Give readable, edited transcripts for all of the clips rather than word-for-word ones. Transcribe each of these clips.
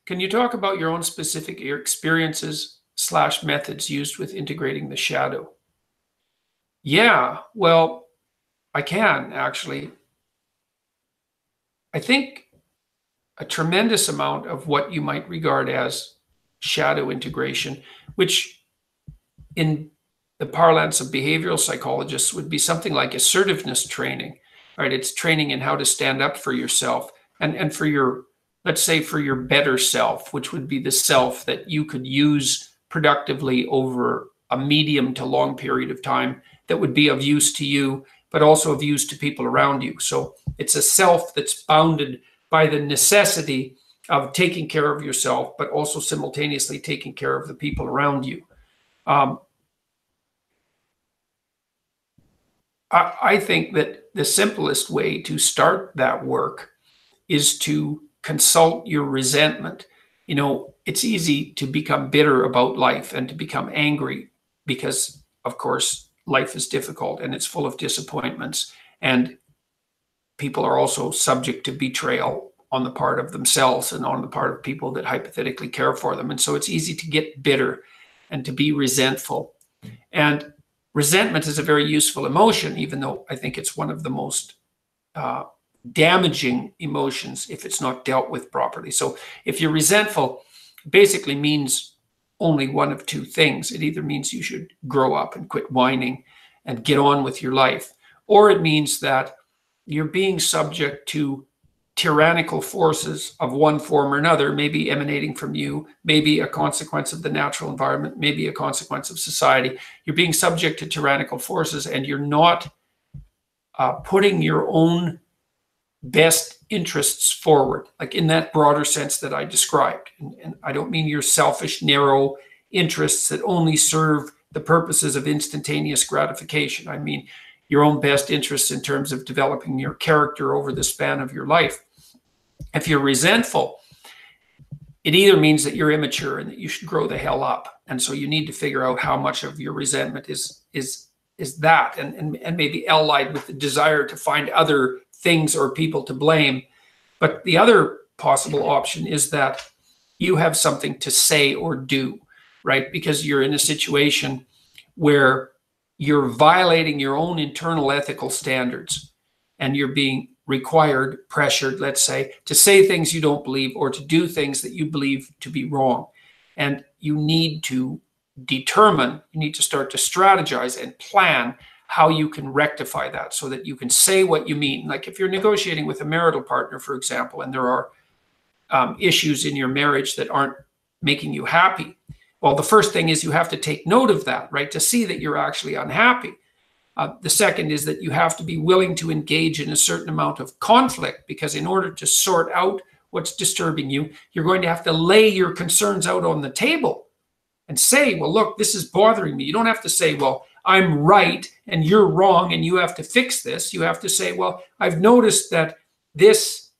Can you talk about your own specific experiences / methods used with integrating the shadow? Yeah, well, I can actually. I think a tremendous amount of what you might regard as shadow integration, which in the parlance of behavioral psychologists would be something like assertiveness training, right? It's training in how to stand up for yourself and for your, let's say, for your better self, which would be the self that you could use productively over a medium to long period of time that would be of use to you, but also of use to people around you. So it's a self that's bounded by the necessity of taking care of yourself, but also simultaneously taking care of the people around you. I think that the simplest way to start that work is to consult your resentment. You know, it's easy to become bitter about life and to become angry because, of course, life is difficult and it's full of disappointments. And people are also subject to betrayal on the part of themselves and on the part of people that hypothetically care for them. And so it's easy to get bitter and to be resentful. And resentment is a very useful emotion, even though I think it's one of the most damaging emotions if it's not dealt with properly. So if you're resentful, it basically means only one of two things. It either means you should grow up and quit whining and get on with your life, or it means that you're being subject to tyrannical forces of one form or another, maybe emanating from you, maybe a consequence of the natural environment, maybe a consequence of society. You're being subject to tyrannical forces and you're not putting your own best interests forward, like in that broader sense that I described. And I don't mean your selfish, narrow interests that only serve the purposes of instantaneous gratification. I mean your own best interests in terms of developing your character over the span of your life. If you're resentful, it either means that you're immature and that you should grow the hell up. And so you need to figure out how much of your resentment is that, and maybe allied with the desire to find other things or people to blame. But the other possible option is that you have something to say or do, right? Because you're in a situation where you're violating your own internal ethical standards and you're being required, pressured, let's say things you don't believe or to do things that you believe to be wrong. And you need to determine, you need to start to strategize and plan how you can rectify that so that you can say what you mean. Like if you're negotiating with a marital partner, for example, and there are issues in your marriage that aren't making you happy. Well, the first thing is you have to take note of that, right? To see that you're actually unhappy. The second is that you have to be willing to engage in a certain amount of conflict, because in order to sort out what's disturbing you, you're going to have to lay your concerns out on the table and say, well, look, this is bothering me. You don't have to say, well, I'm right and you're wrong and you have to fix this. You have to say, well, I've noticed that this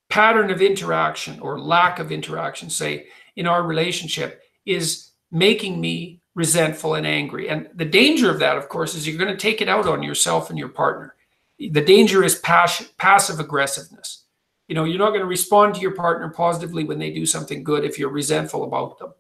pattern of interaction or lack of interaction, say, in our relationship is making me resentful and angry. And the danger of that, of course, is you're going to take it out on yourself and your partner. The danger is passive aggressiveness. You know, you're not going to respond to your partner positively when they do something good if you're resentful about them.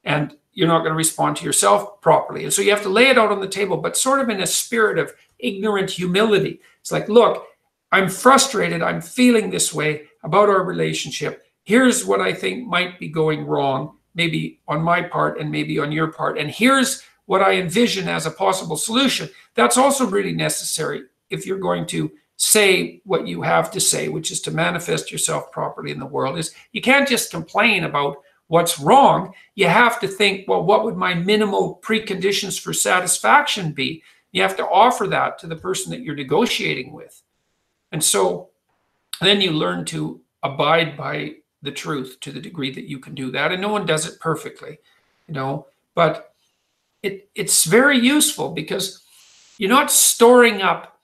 And you're not going to respond to yourself properly. And so you have to lay it out on the table, but sort of in a spirit of ignorant humility. It's like, look, I'm frustrated. I'm feeling this way about our relationship. Here's what I think might be going wrong, maybe on my part and maybe on your part. And here's what I envision as a possible solution. That's also really necessary if you're going to say what you have to say, which is to manifest yourself properly in the world. Is you can't just complain about what's wrong. You have to think, well, what would my minimal preconditions for satisfaction be? You have to offer that to the person that you're negotiating with. And so then you learn to abide by the truth to the degree that you can do that. And no one does it perfectly, you know, but it's very useful because you're not storing up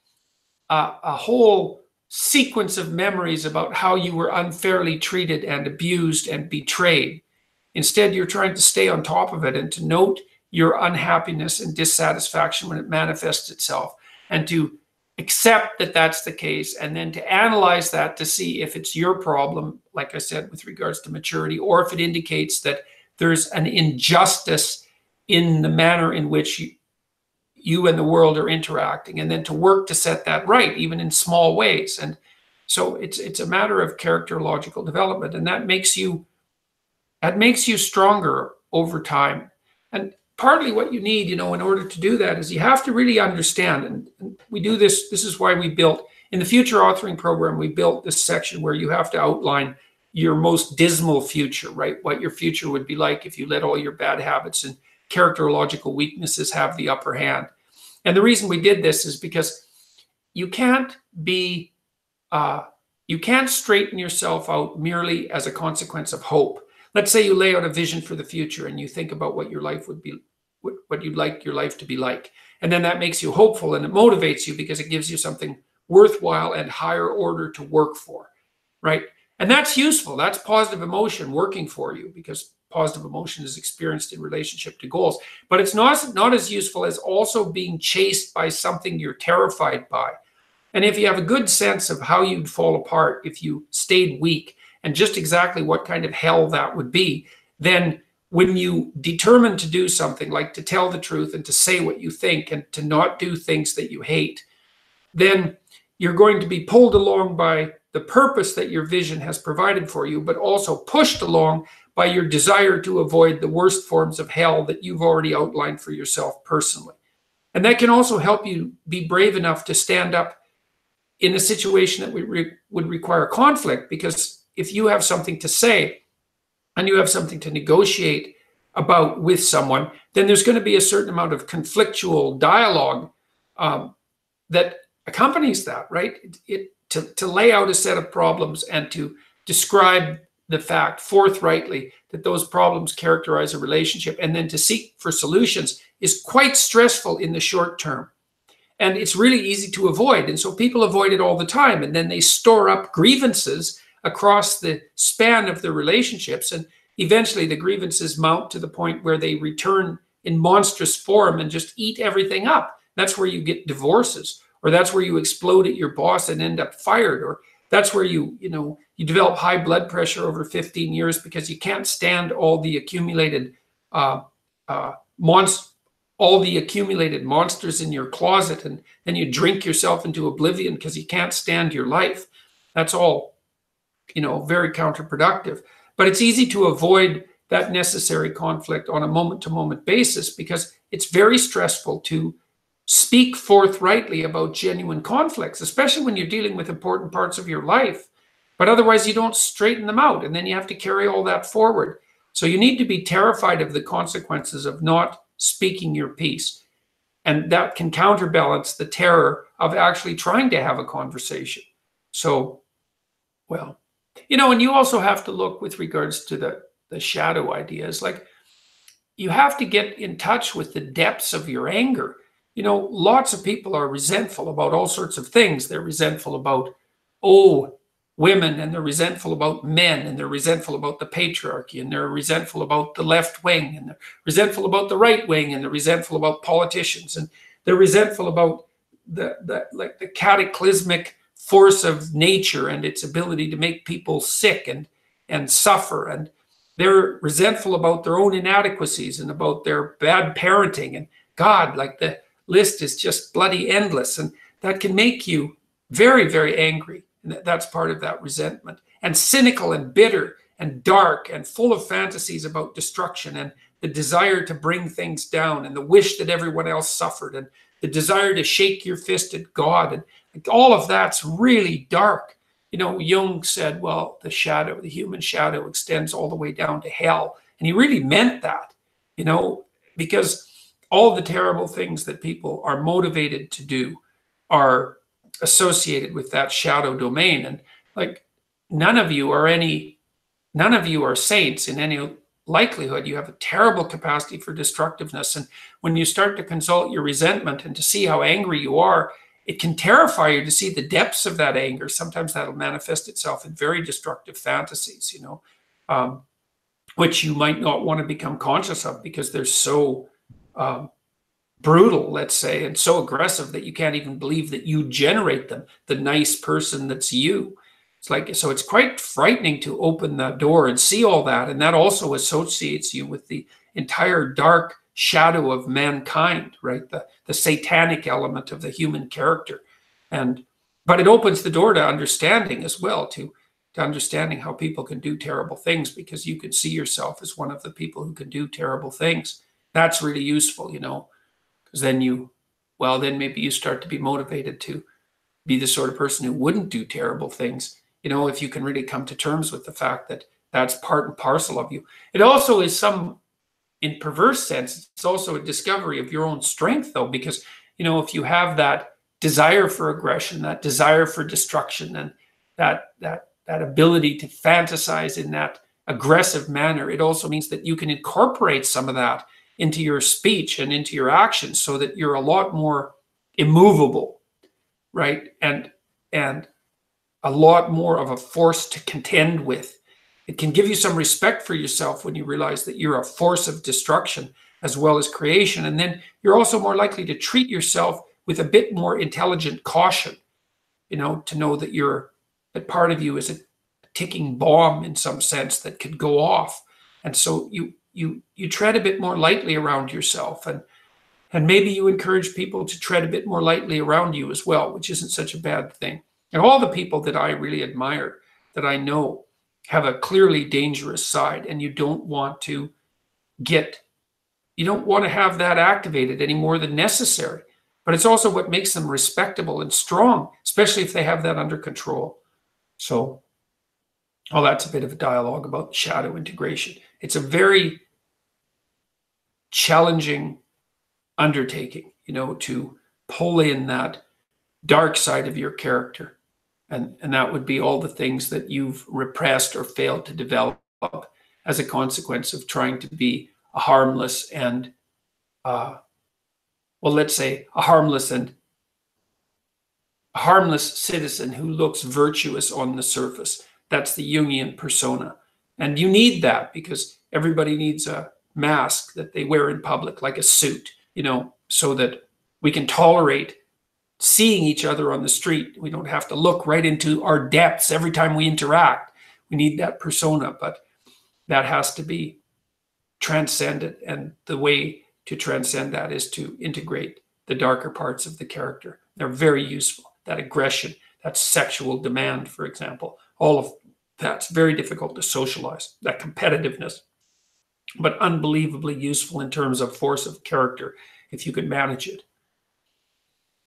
a whole sequence of memories about how you were unfairly treated and abused and betrayed. Instead, you're trying to stay on top of it and to note your unhappiness and dissatisfaction when it manifests itself, and to accept that that's the case, and then to analyze that to see if it's your problem, like I said, with regards to maturity, or if it indicates that there's an injustice in the manner in which you and the world are interacting, and then to work to set that right, even in small ways. And so it's a matter of characterological development, and that makes you stronger over time. And partly what you need, in order to do that is you have to really understand, and we do this. This is why we built, in the future authoring program, we built this section where you have to outline your most dismal future, right? What your future would be like if you let all your bad habits and characterological weaknesses have the upper hand. And the reason we did this is because you can't straighten yourself out merely as a consequence of hope. Let's say you lay out a vision for the future and you think about what your life would be, what you'd like your life to be like. And then that makes you hopeful, and it motivates you because it gives you something worthwhile and higher order to work for, right? And that's useful. That's positive emotion working for you, because positive emotion is experienced in relationship to goals. But it's not as useful as also being chased by something you're terrified by. And if you have a good sense of how you'd fall apart if you stayed weak, and just exactly what kind of hell that would be, then when you determine to do something, like to tell the truth and to say what you think and to not do things that you hate, then you're going to be pulled along by the purpose that your vision has provided for you, but also pushed along by your desire to avoid the worst forms of hell that you've already outlined for yourself personally. And that can also help you be brave enough to stand up in a situation that would require conflict, because if you have something to say and you have something to negotiate about with someone, then there's going to be a certain amount of conflictual dialogue that accompanies that, right? To lay out a set of problems and to describe the fact forthrightly that those problems characterize a relationship, and then to seek for solutions, is quite stressful in the short term. And it's really easy to avoid. And so people avoid it all the time. And then they store up grievances across the span of their relationships. And eventually the grievances mount to the point where they return in monstrous form and just eat everything up. That's where you get divorces, or that's where you explode at your boss and end up fired, or that's where you develop high blood pressure over 15 years because you can't stand all the accumulated monsters in your closet, and then you drink yourself into oblivion because you can't stand your life. That's all, very counterproductive. But it's easy to avoid that necessary conflict on a moment-to-moment basis because it's very stressful to speak forthrightly about genuine conflicts, especially when you're dealing with important parts of your life. But otherwise, you don't straighten them out, and then you have to carry all that forward. So you need to be terrified of the consequences of not speaking your piece. And that can counterbalance the terror of actually trying to have a conversation. So, and you also have to look with regards to the shadow ideas. Like, you have to get in touch with the depths of your anger. Lots of people are resentful about all sorts of things. They're resentful about, women, and they're resentful about men, and they're resentful about the patriarchy, and they're resentful about the left wing, and they're resentful about the right wing, and they're resentful about politicians, and they're resentful about the cataclysmic force of nature and its ability to make people sick and suffer, and they're resentful about their own inadequacies and about their bad parenting, and God, the list is just bloody endless, and that can make you very, very angry. And that's part of that resentment. And cynical and bitter and dark and full of fantasies about destruction and the desire to bring things down and the wish that everyone else suffered and the desire to shake your fist at God. And all of that's really dark. Jung said, the human shadow extends all the way down to hell. And he really meant that, because all the terrible things that people are motivated to do are associated with that shadow domain. And none of you are saints in any likelihood. You have a terrible capacity for destructiveness. And when you start to consult your resentment and to see how angry you are, it can terrify you to see the depths of that anger. Sometimes that'll manifest itself in very destructive fantasies, which you might not want to become conscious of because they're so brutal, let's say, and so aggressive that you can't even believe that you generate them, the nice person that's you. It's like, so it's quite frightening to open that door and see all that. And that also associates you with the entire dark shadow of mankind, right? The satanic element of the human character. But it opens the door to understanding as well, to understanding how people can do terrible things, because you can see yourself as one of the people who can do terrible things. That's really useful, because then maybe you start to be motivated to be the sort of person who wouldn't do terrible things, if you can really come to terms with the fact that that's part and parcel of you. It also is in perverse sense, it's also a discovery of your own strength, though, because, if you have that desire for aggression, that desire for destruction, and that ability to fantasize in that aggressive manner, it also means that you can incorporate some of that into your speech and into your actions, so that you're a lot more immovable, right? And a lot more of a force to contend with. It can give you some respect for yourself when you realize that you're a force of destruction as well as creation. And then you're also more likely to treat yourself with a bit more intelligent caution, to know that part of you is a ticking bomb in some sense that could go off. And so you tread a bit more lightly around yourself, and maybe you encourage people to tread a bit more lightly around you as well, which isn't such a bad thing. And all the people that I really admire, that I know, have a clearly dangerous side, and you don't want to have that activated any more than necessary. But it's also what makes them respectable and strong, especially if they have that under control. So, that's a bit of a dialogue about shadow integration. It's a very challenging undertaking, to pull in that dark side of your character. And that would be all the things that you've repressed or failed to develop as a consequence of trying to be a harmless and, let's say a harmless citizen who looks virtuous on the surface. That's the Jungian persona. And you need that, because everybody needs a mask that they wear in public, like a suit, so that we can tolerate seeing each other on the street. We don't have to look right into our depths every time we interact. We need that persona, but that has to be transcended. And the way to transcend that is to integrate the darker parts of the character. They're very useful. That aggression, that sexual demand, for example, all of that's very difficult to socialize, that competitiveness, but unbelievably useful in terms of force of character if you can manage it.